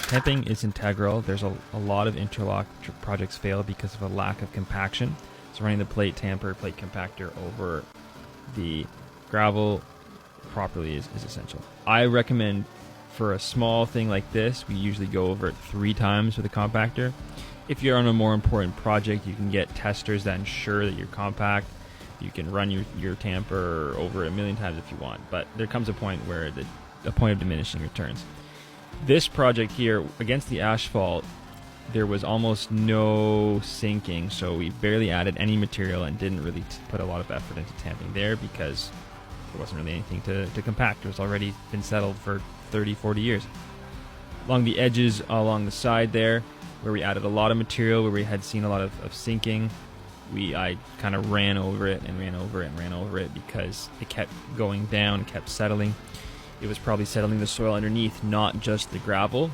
Tamping is integral. There's a lot of interlock projects fail because of a lack of compaction. So running the plate tamper, plate compactor over the gravel properly is essential. I recommend for a small thing like this, we usually go over it 3 times with a compactor. If you're on a more important project, you can get testers that ensure that you're compact. You can run your tamper over 1,000,000 times if you want, but there comes a point where the point of diminishing returns. This project here, against the asphalt, there was almost no sinking, so we barely added any material and didn't really put a lot of effort into tamping there because there wasn't really anything to compact. It was already been settled for 30, 40 years. Along the edges, along the side there, where we added a lot of material, where we had seen a lot of sinking, I kind of ran over it and ran over it and ran over it because it kept going down, kept settling. It was probably settling the soil underneath, not just the gravel.